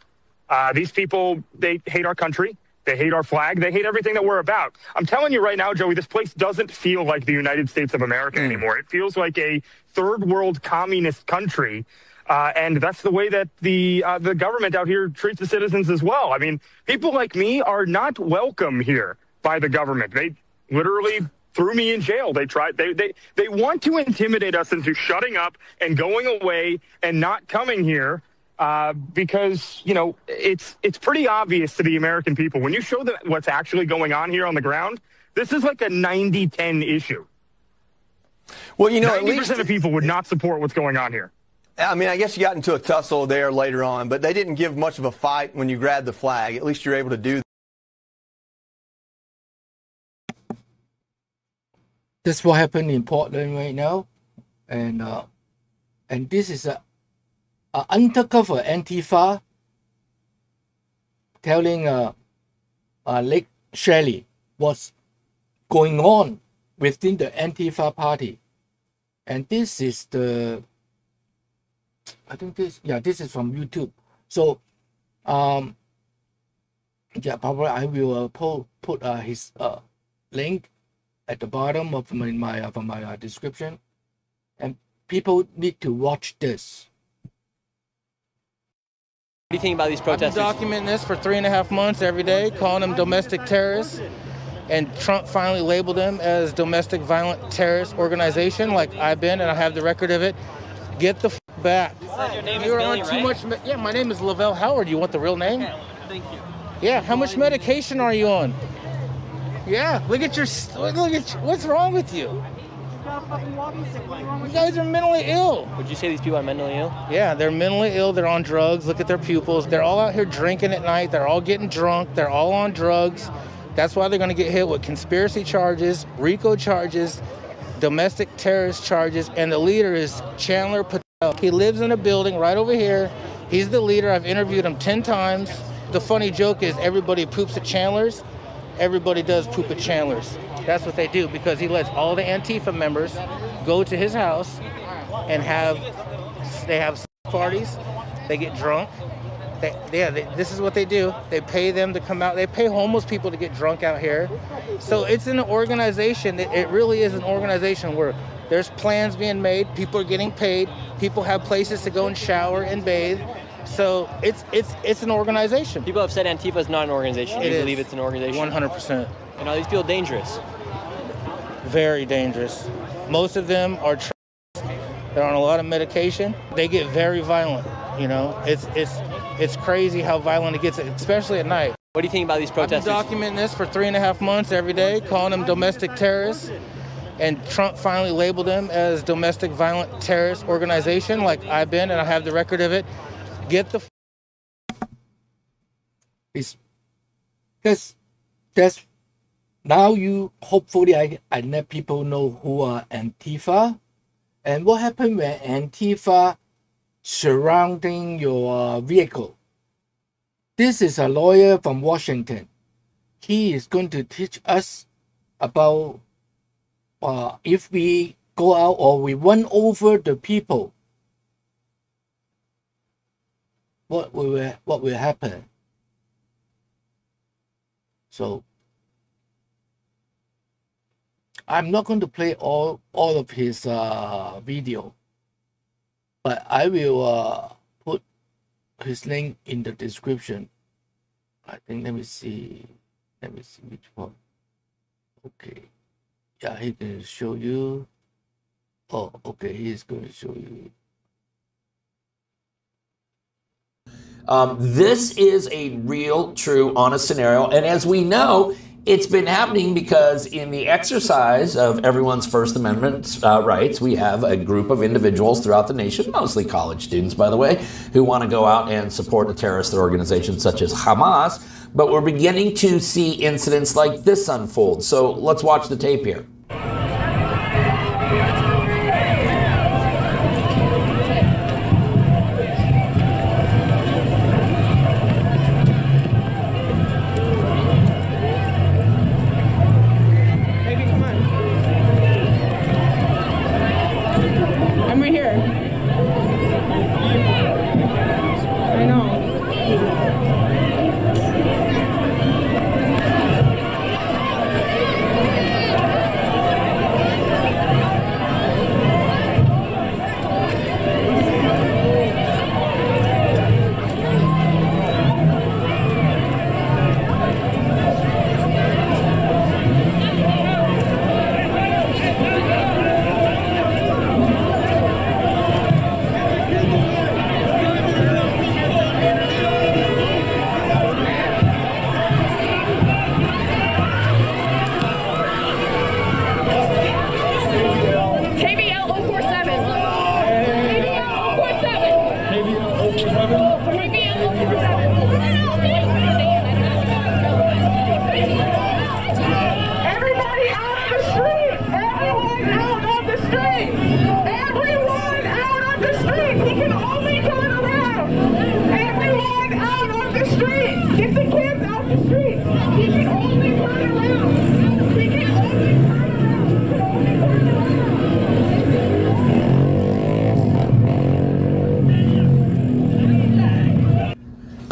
These people, they hate our country. They hate our flag. They hate everything that we're about. I'm telling you right now, Joey, this place doesn't feel like the United States of America anymore. It feels like a third world communist country. And that's the way that the government out here treats the citizens as well. I mean, people like me are not welcome here by the government. They literally threw me in jail. They want to intimidate us into shutting up and going away and not coming here because, it's pretty obvious to the American people. When you show them what's actually going on here on the ground, this is like a 90-10 issue. Well, 90% of people would not support what's going on here. I mean, I guess you got into a tussle there later on, but they didn't give much of a fight when you grabbed the flag. At least you're able to do that. That's what happened in Portland right now. And this is a undercover Antifa telling Lake Shelley what's going on within the Antifa party. And this is this is from YouTube. So, probably I will put his link at the bottom of my description, and people need to watch this. What do you think about these protesters? I've been documenting this for 3.5 months every day, calling them domestic terrorists, and Trump finally labeled them as domestic violent terrorist organization, like I've been, and I have the record of it. Get the back. Your name is Billy, right? Yeah, my name is Lavelle Howard. You want the real name? Okay, thank you. Yeah, how much medication are you on? Yeah, look at what's wrong with you? You guys are mentally ill. Would you say these people are mentally ill? Yeah, they're mentally ill. They're on drugs. Look at their pupils. They're all out here drinking at night. They're all getting drunk. They're all on drugs. That's why they're going to get hit with conspiracy charges, RICO charges, domestic terrorist charges, and the leader is Chandler Patel. He lives in a building right over here. He's the leader. I've interviewed him 10 times. The funny joke is everybody poops at Chandler's. Everybody does poop at Chandler's. That's what they do, because he lets all the Antifa members go to his house and they have parties. They get drunk. This is what they do. They pay them to come out. They pay homeless people to get drunk out here. So it's an organization. It really is an organization where there's plans being made. People are getting paid. People have places to go and shower and bathe. So it's an organization. People have said Antifa is not an organization. Do you believe it's an organization? 100%. And are these people dangerous? Very dangerous. Most of them are they're on a lot of medication. They get very violent. It's crazy how violent it gets, especially at night. What do you think about these protesters? I've been documenting this for 3.5 months every day, calling them domestic terrorists. And Trump finally labeled them as domestic violent terrorist organization, like I've been, and I have the record of it. Get the... That's now you hopefully I let people know who are Antifa and what happened when Antifa surrounding your vehicle. This is a lawyer from Washington. He is going to teach us about if we go out or we run over the people, what will happen. So I'm not going to play all of his video, but I will put his link in the description. I think let me see which one. Okay, yeah, he can show you. Oh, okay, he's going to show you. This is a real, true, honest scenario. And as we know, it's been happening because in the exercise of everyone's First Amendment rights, we have a group of individuals throughout the nation, mostly college students, by the way, who want to go out and support a terrorist organization such as Hamas. But we're beginning to see incidents like this unfold. So let's watch the tape here.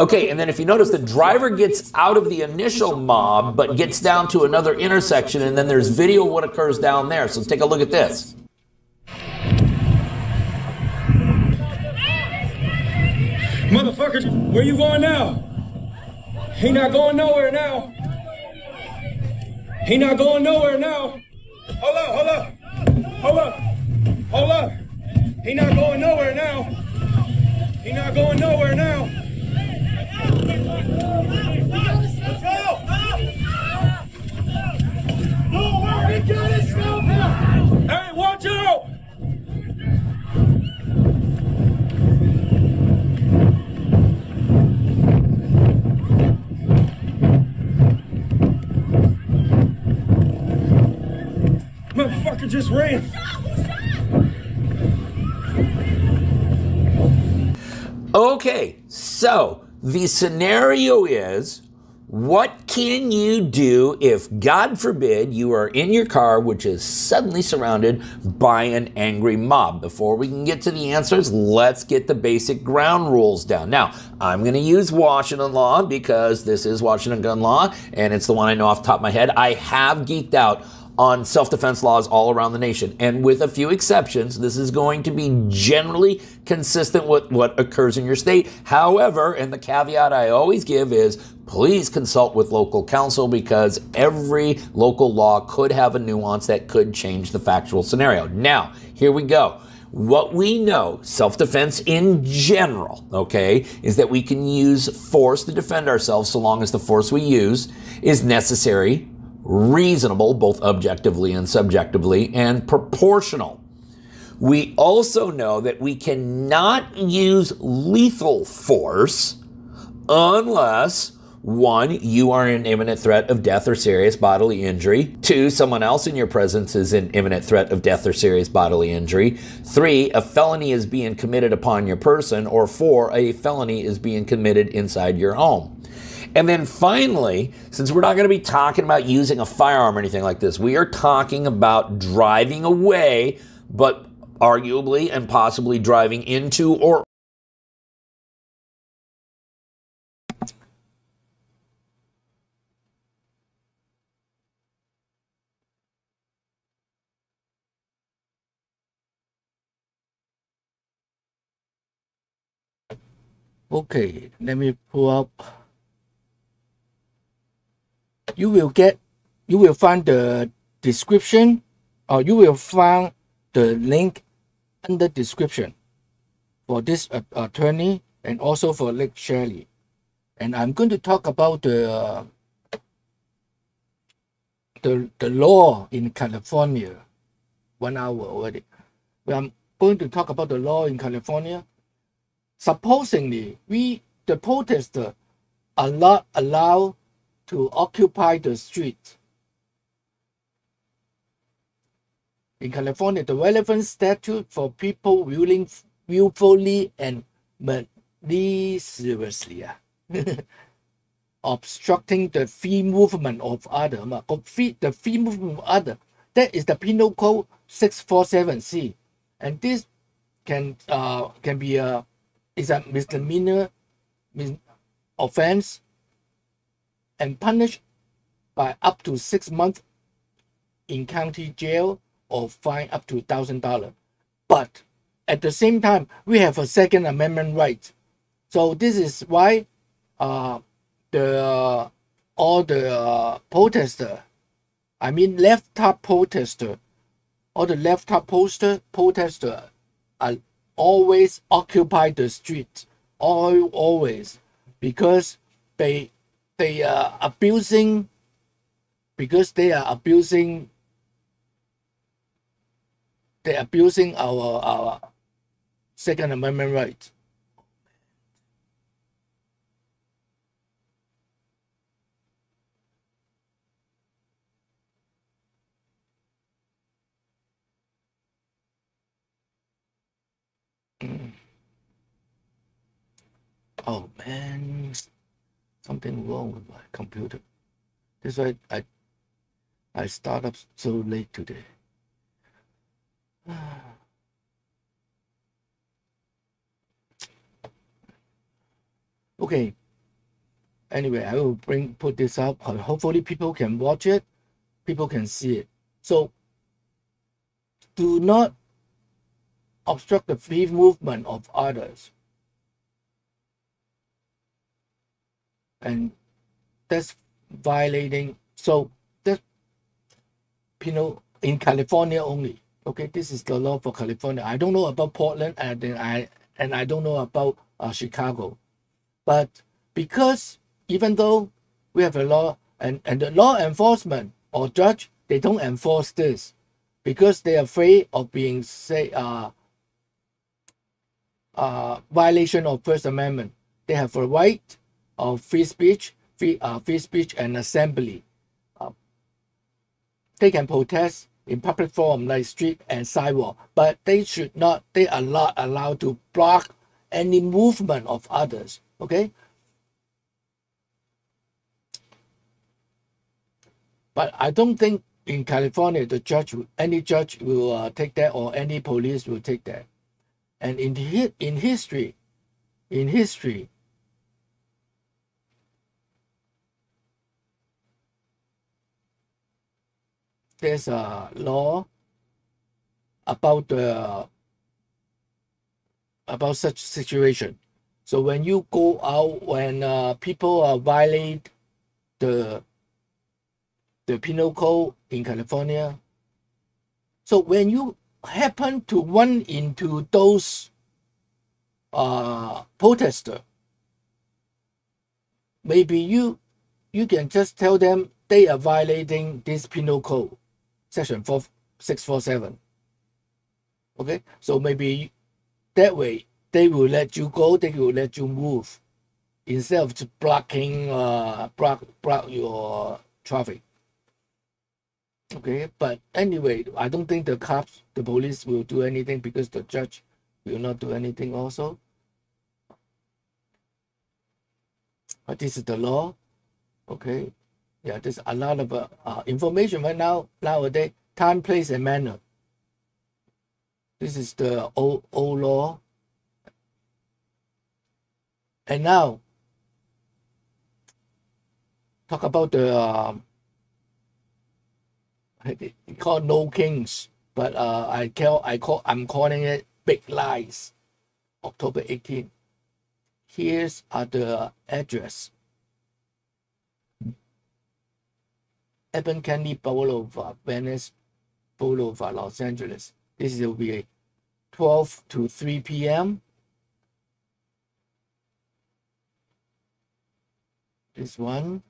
Okay, and then if you notice, the driver gets out of the initial mob, but gets down to another intersection, and then there's video of what occurs down there. So take a look at this. Motherfuckers, where you going now? He not going nowhere now. He not going nowhere now. Hold up, hold up, hold up, hold up. He not going nowhere now. He not going nowhere now. Let's go! No, he got his stuff now. Hey, watch out! Motherfucker just ran. Okay, so the scenario is, what can you do if, God forbid, you are in your car, which is suddenly surrounded by an angry mob? Before we can get to the answers, let's get the basic ground rules down. Now, I'm going to use Washington law because this is Washington gun law, and it's the one I know off the top of my head. I have geeked out on self-defense laws all around the nation. And with a few exceptions, this is going to be generally consistent with what occurs in your state. However, and the caveat I always give is, please consult with local counsel because every local law could have a nuance that could change the factual scenario. Now, here we go. What we know, self-defense in general, okay, is that we can use force to defend ourselves so long as the force we use is necessary, reasonable, both objectively and subjectively, and proportional. We also know that we cannot use lethal force unless, 1, you are in imminent threat of death or serious bodily injury. 2, someone else in your presence is in imminent threat of death or serious bodily injury. 3, a felony is being committed upon your person. Or 4, a felony is being committed inside your home. And then finally, since we're not going to be talking about using a firearm or anything like this, we are talking about driving away, but arguably and possibly driving into or Okay, let me pull up. You will find the description, or you will find the link under description for this attorney and also for Lake Shelley. And I'm going to talk about the law in California. 1 hour already. But I'm going to talk about the law in California. Supposedly, the protesters are not allowed to occupy the street. In California, the relevant statute for people willfully and maliciously obstructing the free movement of others. The free movement of others. That is the Penal Code 647C, and this can be a misdemeanor offense and punished by up to 6 months in county jail or fine up to $1,000. But at the same time, we have a Second Amendment right. So this is why all the protesters, I mean left-top protesters, all the left-top protesters are always occupy the street, always, because they are abusing our Second Amendment rights. Oh man, something wrong with my computer. That's why I start up so late today. Okay. Anyway, I will put this up. Hopefully people can watch it. People can see it. So do not obstruct the free movement of others. And that's violating, so that's penal in California only. Okay, this is the law for California. I don't know about Portland, and I don't know about Chicago. But because even though we have a law and the law enforcement or judge, they don't enforce this because they're afraid of being violation of First Amendment. They have a right of free speech and assembly. They can protest in public forum like street and sidewalk, but they are not allowed to block any movement of others. Okay? But I don't think in California any judge will take that, or any police will take that. And in history, there's a law about such situation. So when you go out, when people violate the penal code in California, so when you happen to run into those protesters, maybe you can just tell them they are violating this penal code, section 647. Okay, so maybe that way they will let you go, they will let you move, instead of just blocking block your traffic. Okay, but anyway, I don't think the cops, the police will do anything, because the judge will not do anything also. But this is the law. Okay, yeah, there's a lot of information right now, nowadays, time, place, and manner. This is the old law. And now, talk about the called No Kings, but I'm calling it Big Lies. October 18. Here's the address. Abbot Kinney Boulevard, Venice Boulevard, Los Angeles. This will be 12 to 3 p.m. This one.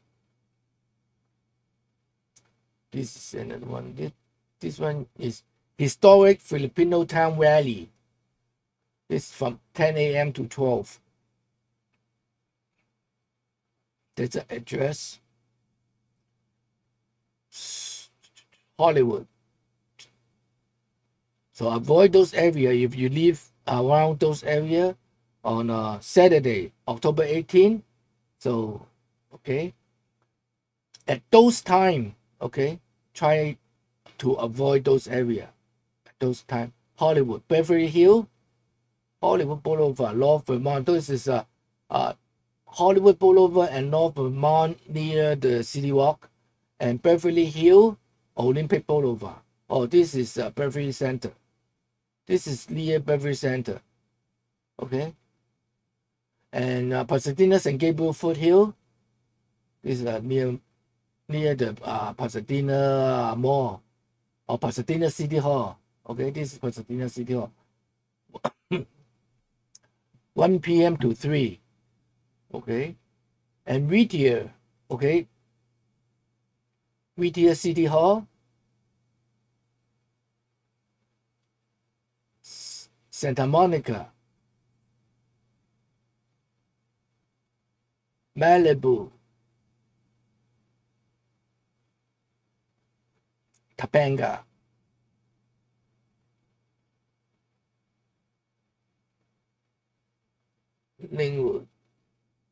This is another one. This one is historic Filipinotown Rally. This is from 10 a.m. to 12. That's the address. Hollywood. So avoid those areas if you live around those areas on Saturday, October 18. So, okay. At those time, okay, try to avoid those areas. At those time, Hollywood, Beverly Hills, Hollywood Boulevard, North Vermont. This is Hollywood Boulevard and North Vermont near the City Walk, and Beverly Hills, Olympic Boulevard. Oh, this is Beverly Center. This is near Beverly Center. Okay. And Pasadena and Gabriel Foothills. This is near the Pasadena Mall or Pasadena City Hall. Okay, this is Pasadena City Hall. 1 p.m. to 3. Okay. And Whittier. Okay. Whittier City Hall. Santa Monica. Malibu. Topanga. Linwood.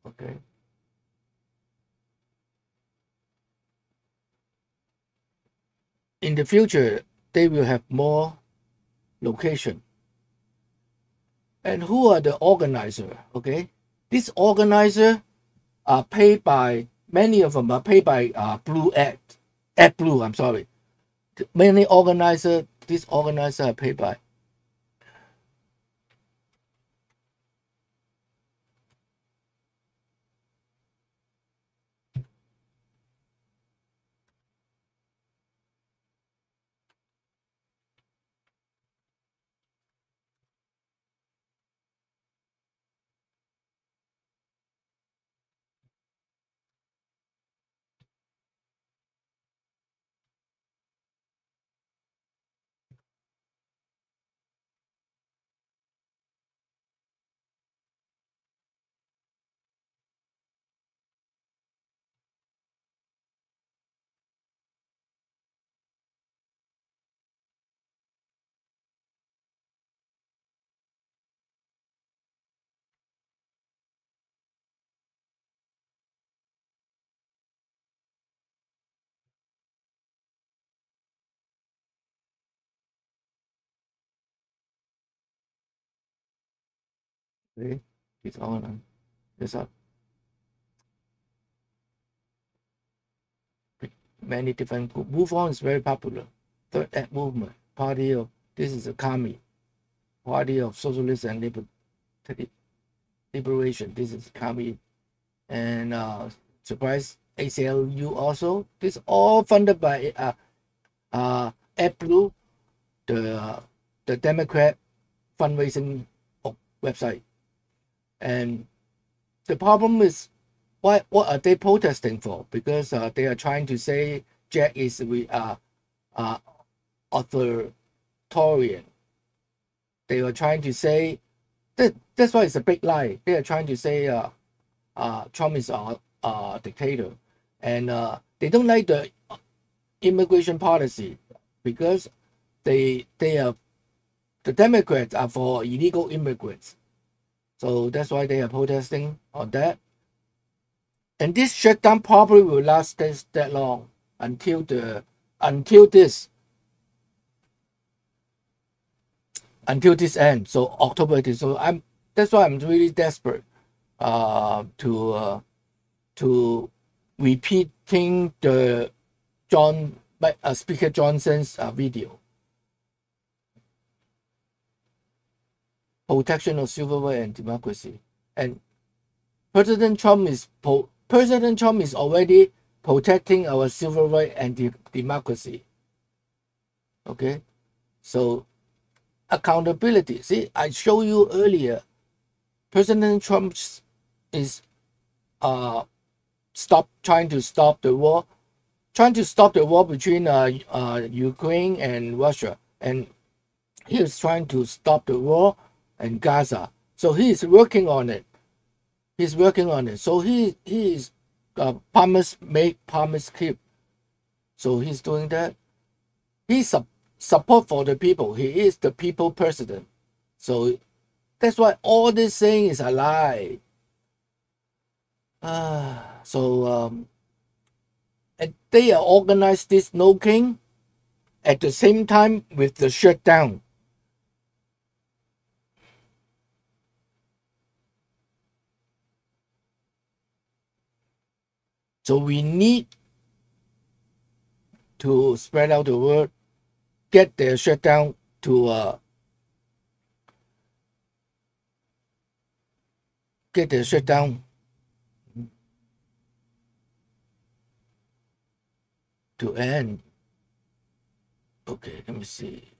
Okay. In the future, they will have more location. And who are the organizer? Okay, these organizers are paid by, many of them are paid by AdBlue. I'm sorry. Many organizers, these organizers are paid by. See, it's on. It's up. Many different groups. Move On is very popular. Third Act Movement, Party of, this is a commie. Party of Socialist and Liberation. This is commie. And surprise, ACLU also. This all funded by AdBlue, the the Democrat fundraising website. And the problem is, what are they protesting for? Because they are trying to say Jack is authoritarian. They are trying to say that's why it's a big lie. They are trying to say Trump is a dictator, and they don't like the immigration policy because the Democrats are for illegal immigrants. So that's why they are protesting on that. And this shutdown probably will last that long until this ends. So October 18th. So that's why I'm really desperate to repeating the Speaker Johnson's video. Protection of civil rights and democracy. And President Trump is already protecting our civil rights and democracy. Okay, so accountability. See, I showed you earlier. President Trump is trying to stop the war between Ukraine and Russia, and he is trying to stop the war in Gaza. So he is working on it. He's working on it. So he is promise make, promise keep. So he's doing that. He's support for the people. He is the people president. So that's why all this saying is a lie. And they organized this no king at the same time with the shutdown. So we need to spread out the word, get the shutdown to end. Okay, let me see.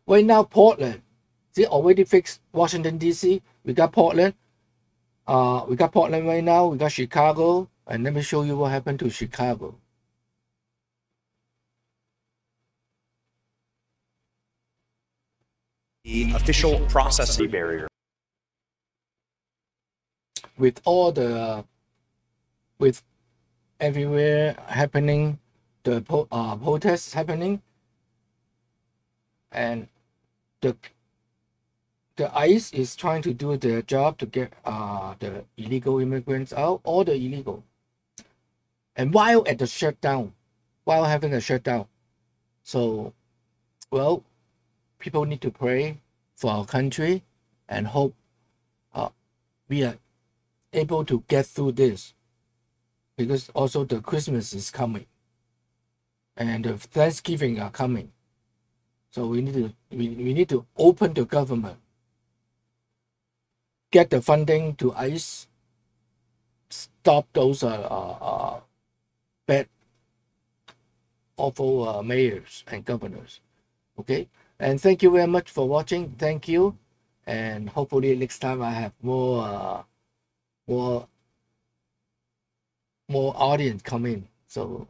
Right now, Portland. See, already fixed Washington, D.C. We got Portland. We got Portland right now. We got Chicago. And let me show you what happened to Chicago. The official processing barrier. With everywhere happening, the protests happening, and the ICE is trying to do their job to get the illegal immigrants out, all the illegal. And while at the shutdown, while having a shutdown, so, well, people need to pray for our country and hope we are able to get through this, because also the Christmas is coming and the Thanksgiving are coming. So we need to open the government, get the funding to ICE, stop those bad, awful mayors and governors. Okay, and thank you very much for watching. Thank you, and hopefully next time I have more audience come in. So